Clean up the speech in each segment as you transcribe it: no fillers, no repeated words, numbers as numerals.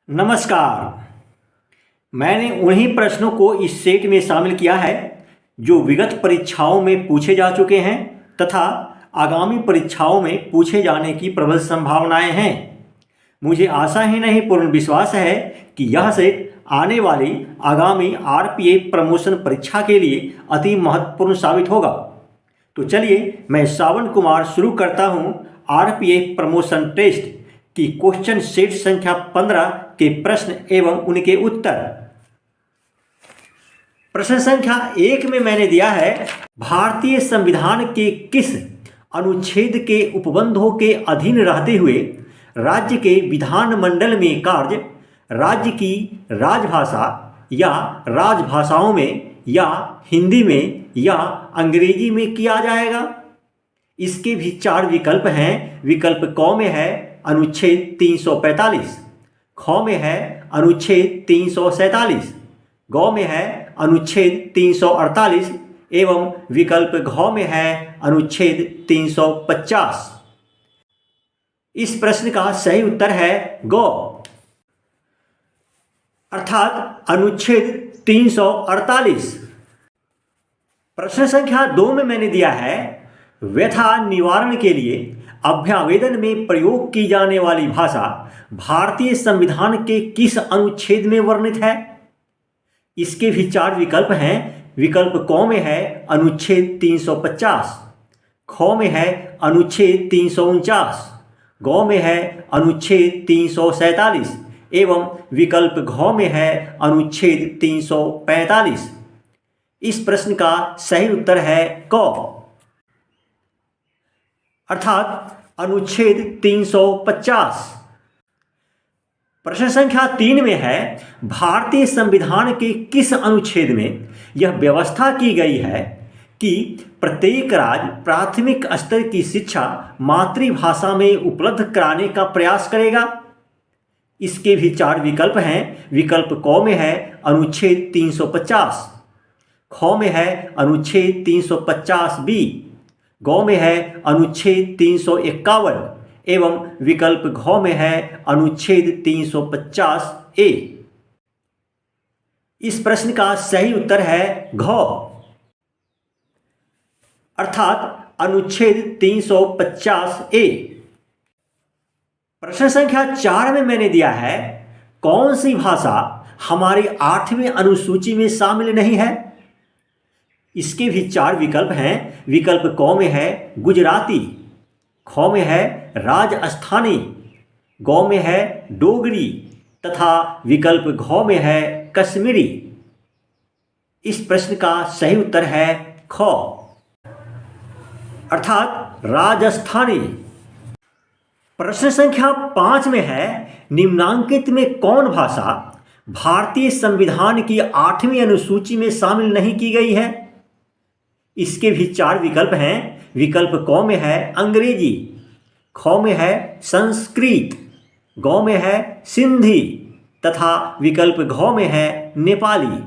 नमस्कार। मैंने उन्हीं प्रश्नों को इस सेट में शामिल किया है जो विगत परीक्षाओं में पूछे जा चुके हैं तथा आगामी परीक्षाओं में पूछे जाने की प्रबल संभावनाएं हैं। मुझे आशा ही नहीं पूर्ण विश्वास है कि यह सेट आने वाली आगामी आरपीएफ प्रमोशन परीक्षा के लिए अति महत्वपूर्ण साबित होगा। तो चलिए मैं श्रावण कुमार शुरू करता हूं आरपीएफ प्रमोशन टेस्ट की क्वेश्चन सेट संख्या 15 के प्रश्न एवं उनके उत्तर। प्रश्न संख्या 1 में मैंने दिया है, भारतीय संविधान के किस अनुच्छेद के उपबंधों के अधीन रहते हुए राज्य के विधानमंडल में कार्य राज्य की राजभाषा या राजभाषाओं में या हिंदी में या अंग्रेजी में किया जाएगा। इसके भी 4 विकल्प हैं। विकल्प क में है अनुच्छेद 345, ख में है अनुच्छेद 347, ग में है अनुच्छेद 348 एवं विकल्प घ में है अनुच्छेद 350। इस प्रश्न का सही उत्तर है ग, अर्थात अनुच्छेद 348। प्रश्न संख्या 2 में मैंने दिया है, व्यथा निवारण के लिए अभ्यावेदन में प्रयोग की जाने वाली भाषा भारतीय संविधान के किस अनुच्छेद में वर्णित है। इसके भी 4 विकल्प हैं। विकल्प क में है अनुच्छेद 350, ख में है अनुच्छेद 349, ग में है अनुच्छेद 347 एवं विकल्प घ में है अनुच्छेद 345। इस प्रश्न का सही उत्तर है क, अर्थात अनुच्छेद 350। प्रश्न संख्या 3 में है, भारतीय संविधान के किस अनुच्छेद में यह व्यवस्था की गई है कि प्रत्येक राज्य प्राथमिक स्तर की शिक्षा मातृभाषा में उपलब्ध कराने का प्रयास करेगा। इसके भी 4 विकल्प हैं। विकल्प क में है अनुच्छेद 350, ख में है अनुच्छेद 350 बी, ग में है अनुच्छेद 351 एवं विकल्प घ में है अनुच्छेद 350 ए। इस प्रश्न का सही उत्तर है घ, अर्थात अनुच्छेद 350 ए। प्रश्न संख्या 4 में मैंने दिया है, कौन सी भाषा हमारी 8वीं अनुसूची में शामिल नहीं है। इसके भी 4 विकल्प हैं। विकल्प क में है गुजराती, ख में है राजस्थानी, ग में है डोगरी तथा विकल्प घ में है कश्मीरी। इस प्रश्न का सही उत्तर है ख, अर्थात राजस्थानी। प्रश्न संख्या 5 में है, निम्नांकित में कौन भाषा भारतीय संविधान की 8वीं अनुसूची में शामिल नहीं की गई है। इसके भी 4 विकल्प हैं। विकल्प क में है अंग्रेजी, ख में है संस्कृत, ग में है सिंधी तथा विकल्प घ में है नेपाली।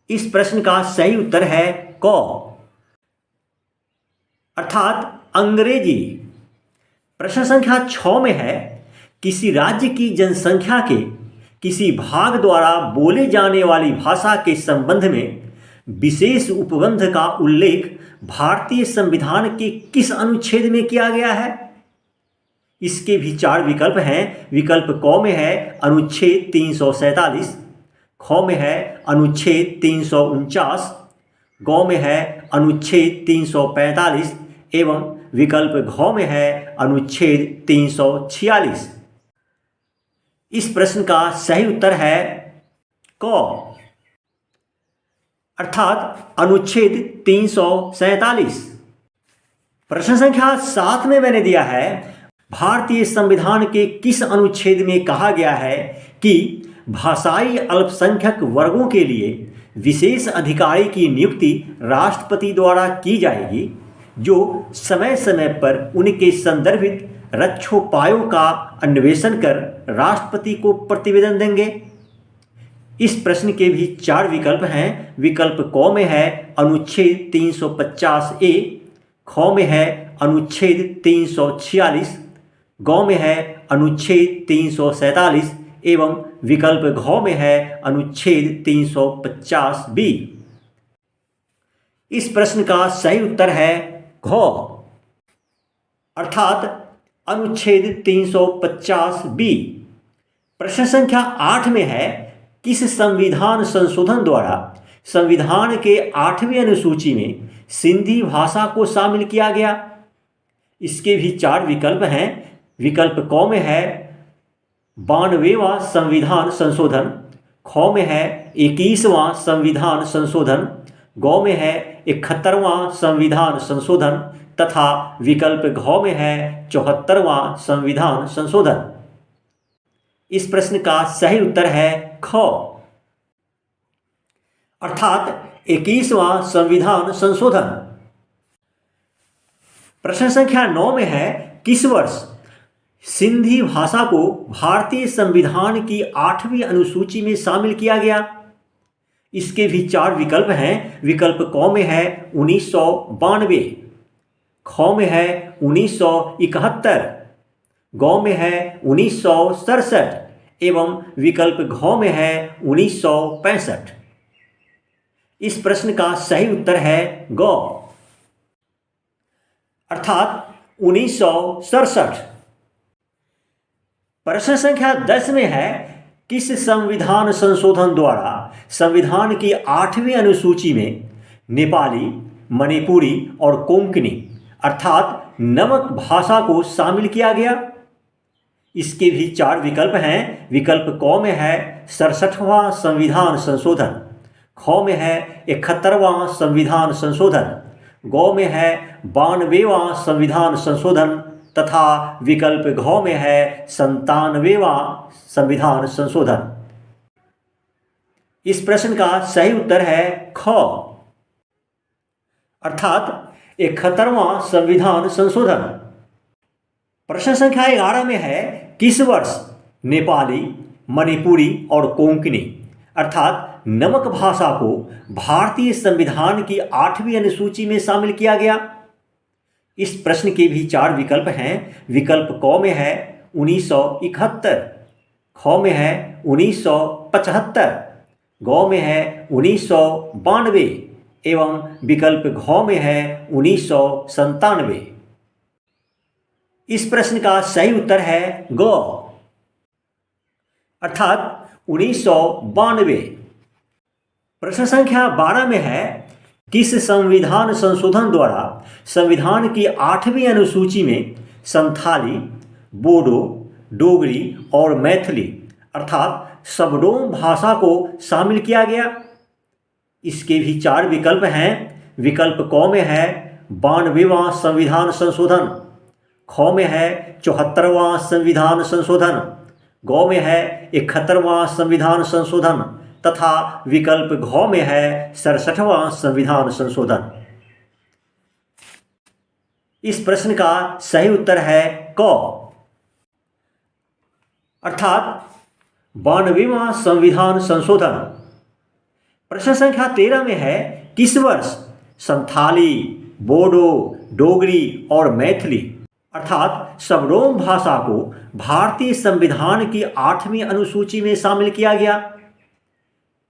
इस प्रश्न का सही उत्तर है क, अर्थात अंग्रेजी। प्रश्न संख्या 6 में है, किसी राज्य की जनसंख्या के किसी भाग द्वारा बोले जाने वाली भाषा के संबंध में विशेष उपबंध का उल्लेख भारतीय संविधान के किस अनुच्छेद में किया गया है। इसके भी 4 विकल्प हैं। विकल्प क में है अनुच्छेद 347, ख में है अनुच्छेद 349, ग में है अनुच्छेद 345 एवं विकल्प घ में है अनुच्छेद 346। इस प्रश्न का सही उत्तर है क, अर्थात अनुच्छेद 347। प्रश्न संख्या 7 में मैंने दिया है, भारतीय संविधान के किस अनुच्छेद में कहा गया है कि भाषाई अल्पसंख्यक वर्गों के लिए विशेष अधिकारी की नियुक्ति राष्ट्रपति द्वारा की जाएगी, जो समय समय पर उनके संदर्भित रक्षोपायों का अन्वेषण कर राष्ट्रपति को प्रतिवेदन देंगे। इस प्रश्न के भी 4 विकल्प हैं। विकल्प क में है अनुच्छेद 350 ए, ख में है अनुच्छेद 346, ग में है अनुच्छेद 347 एवं विकल्प घ में है अनुच्छेद 350 बी। इस प्रश्न का सही उत्तर है घ, अर्थात अनुच्छेद 350 बी। प्रश्न संख्या 8 में है, किस संविधान संशोधन द्वारा संविधान के 8वीं अनुसूची में सिंधी भाषा को शामिल किया गया? इसके भी 4 विकल्प हैं। विकल्प क में है 92वां संविधान संशोधन, ख में है 21वां संविधान संशोधन, ग में है 71वां संविधान संशोधन तथा विकल्प घ में है 74वां संविधान संशोधन। इस प्रश्न का सही उत्तर है ख, अर्थात 21वां संविधान संशोधन। प्रश्न संख्या 9 में है, किस वर्ष सिंधी भाषा को भारतीय संविधान की 8वीं अनुसूची में शामिल किया गया? इसके भी 4 विकल्प हैं। विकल्प क में है 1992, ख में है 1971, ग में है 1967 एवं विकल्प घ में है 1965। इस प्रश्न का सही उत्तर है ग, अर्थात 1967। प्रश्न संख्या 10 में है, किस संविधान संशोधन द्वारा संविधान की 8वीं अनुसूची में नेपाली, मणिपुरी और कोंकणी अर्थात नमक भाषा को शामिल किया गया? इसके भी 4 विकल्प हैं। विकल्प क में है 67वां संविधान संशोधन, ख में है 71वां संविधान संशोधन, ग में है 92वां संविधान संशोधन तथा विकल्प घ में है 97वां संविधान संशोधन। इस प्रश्न का सही उत्तर है ख, अर्थात 71वां संविधान संशोधन। प्रश्न संख्या 11 में है, किस वर्ष नेपाली, मणिपुरी और कोंकणी अर्थात नमक भाषा को भारतीय संविधान की 8वीं अनुसूची में शामिल किया गया? इस प्रश्न के भी 4 विकल्प हैं। विकल्प क में है 1971, ख में है 1975, ग में है 1992 एवं विकल्प घ में है 1997। इस प्रश्न का सही उत्तर है ग, अर्थात 1992। प्रश्न संख्या 12 में है, किस संविधान संशोधन द्वारा संविधान की 8वीं अनुसूची में संथाली, बोडो, डोगरी और मैथिली अर्थात सबडोम भाषा को शामिल किया गया? इसके भी 4 विकल्प हैं। विकल्प क में है 92वां संविधान संशोधन, ख में है 74वां संविधान संशोधन, ग में है 71वां संविधान संशोधन तथा विकल्प घ में है 67वां संविधान संशोधन। इस प्रश्न का सही उत्तर है क, अर्थात 92वां संविधान संशोधन। प्रश्न संख्या 13 में है, किस वर्ष संथाली, बोडो, डोगरी और मैथिली अर्थात सबरोम भाषा को भारतीय संविधान की 8वीं अनुसूची में शामिल किया गया?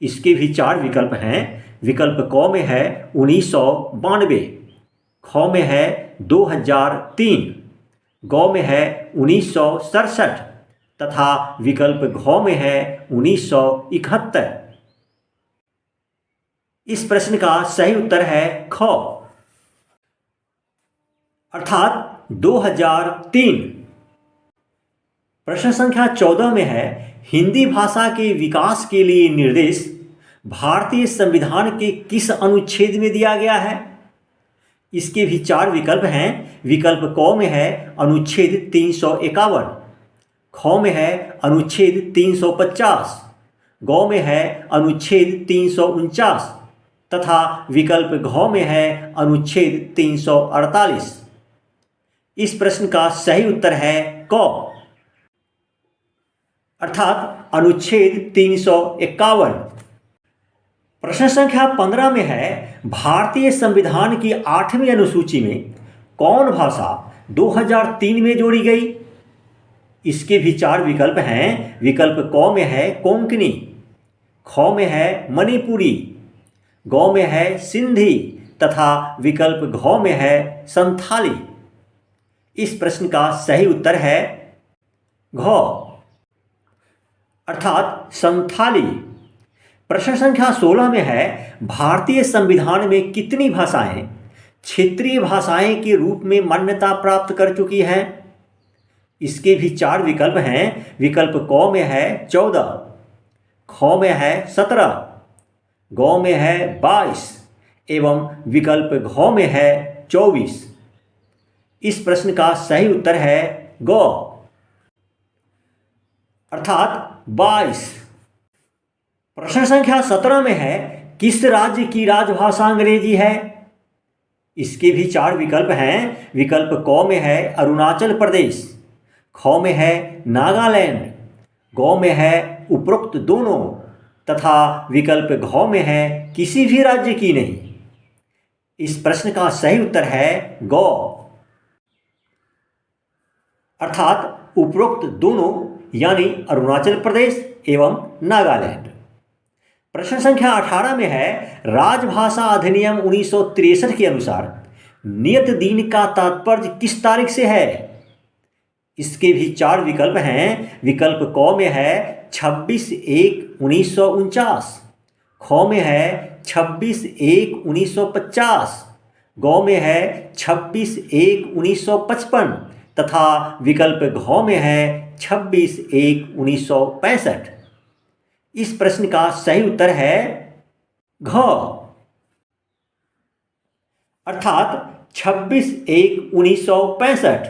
इसके भी 4 विकल्प हैं। विकल्प क में है 1992, ख में है 2003, ग में है 1967 तथा विकल्प घ में है 1971। इस प्रश्न का सही उत्तर है ख, अर्थात 2003। प्रश्न संख्या 14 में है, हिंदी भाषा के विकास के लिए निर्देश भारतीय संविधान के किस अनुच्छेद में दिया गया है? इसके भी 4 विकल्प हैं। विकल्प क में है अनुच्छेद 351, ख में है अनुच्छेद 350, ग में है अनुच्छेद 349 तथा विकल्प घ में है अनुच्छेद 348। इस प्रश्न का सही उत्तर है क, अर्थात अनुच्छेद 351। प्रश्न संख्या 15 में है, भारतीय संविधान की 8वीं अनुसूची में कौन भाषा 2003 में जोड़ी गई? इसके भी 4 विकल्प हैं। विकल्प क में है कोंकणी, ख में है मणिपुरी, ग में है सिंधी तथा विकल्प घ में है संथाली। इस प्रश्न का सही उत्तर है घ अर्थात संथाली। प्रश्न संख्या 16 में है भारतीय संविधान में कितनी भाषाएं क्षेत्रीय भाषाएं के रूप में मान्यता प्राप्त कर चुकी हैं? इसके भी 4 विकल्प हैं। विकल्प क में है 14, ख में है 17, ग में है 22 एवं विकल्प घ में है 24। इस प्रश्न का सही उत्तर है ग अर्थात 22। प्रश्न संख्या 17 में है किस राज्य की राजभाषा अंग्रेजी है? इसके भी 4 विकल्प हैं। विकल्प क में है अरुणाचल प्रदेश, ख में है नागालैंड, ग में है उपरोक्त दोनों तथा विकल्प घ में है किसी भी राज्य की नहीं। इस प्रश्न का सही उत्तर है ग अर्थात उपरोक्त दोनों यानी अरुणाचल प्रदेश एवं नागालैंड। प्रश्न संख्या 18 में है राजभाषा अधिनियम 1963 के अनुसार नियत दिन का तात्पर्य किस तारीख से है? इसके भी 4 विकल्प हैं। विकल्प क में है 26/1/1949, ख में है 26/1/1950, ग में है 26/1/1955 तथा विकल्प घ में है 26/1/1965। इस प्रश्न का सही उत्तर है घ अर्थात 26/1/1965।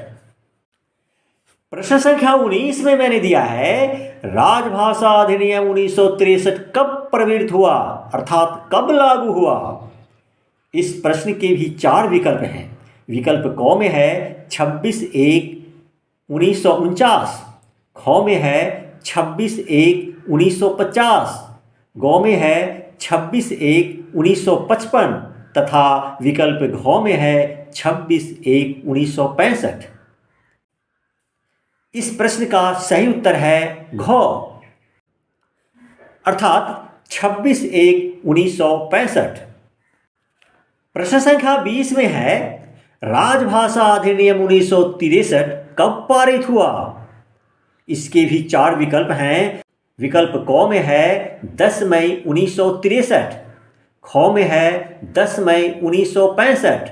प्रश्न संख्या 19 में मैंने दिया है राजभाषा अधिनियम 1963 कब प्रवृत्त हुआ अर्थात कब लागू हुआ? इस प्रश्न के भी 4 विकल्प हैं। विकल्प क में है 26/1/1949, ख में है 26/1/1950, ग में है 26/1/1955 तथा विकल्प घ में है 26/1/1965। इस प्रश्न का सही उत्तर है घ अर्थात 26/1/1965। प्रश्न संख्या 20 में है राजभाषा अधिनियम 1963 कब पारित हुआ? इसके भी 4 विकल्प हैं। विकल्प क में है 10 मई 1963, ख में है 10 मई 1965,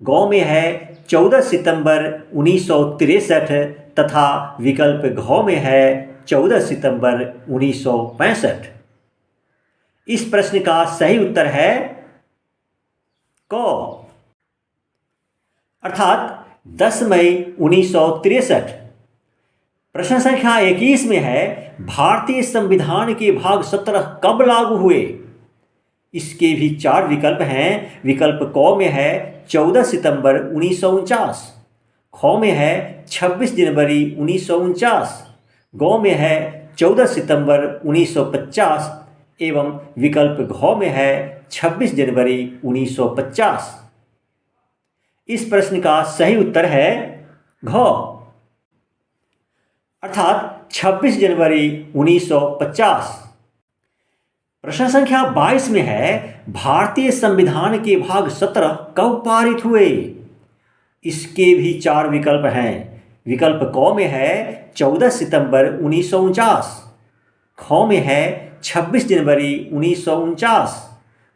ग में है 14 सितंबर 1963 तथा विकल्प घ में है 14 सितंबर 1965। इस प्रश्न का सही उत्तर है क अर्थात 10 मई 1963। प्रश्न संख्या 21 में है भारतीय संविधान के भाग 17 कब लागू हुए? इसके भी 4 विकल्प हैं। विकल्प क में है 14 सितंबर 1949, ख में है 26 जनवरी 1949, ग में है 14 सितंबर 1950 एवं विकल्प घ में है 26 जनवरी 1950। इस प्रश्न का सही उत्तर है घ अर्थात 26 जनवरी 1950। प्रश्न संख्या 22 में है भारतीय संविधान के भाग 17 कब पारित हुए? इसके भी 4 विकल्प हैं। विकल्प क में है 14 सितंबर 1949, ख में है 26 जनवरी 1949,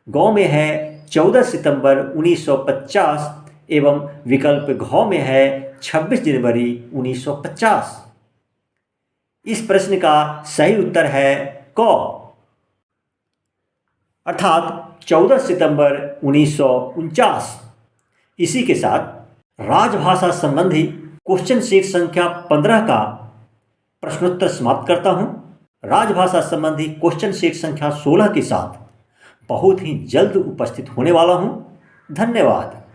ग में है 14 सितंबर 1950 एवं विकल्प घ में है 26 जनवरी 1950। इस प्रश्न का सही उत्तर है क अर्थात 14 सितंबर 1949। इसी के साथ राजभाषा संबंधी क्वेश्चन सेट संख्या 15 का प्रश्नोत्तर समाप्त करता हूं। राजभाषा संबंधी क्वेश्चन सेट संख्या 16 के साथ बहुत ही जल्द उपस्थित होने वाला हूं। धन्यवाद।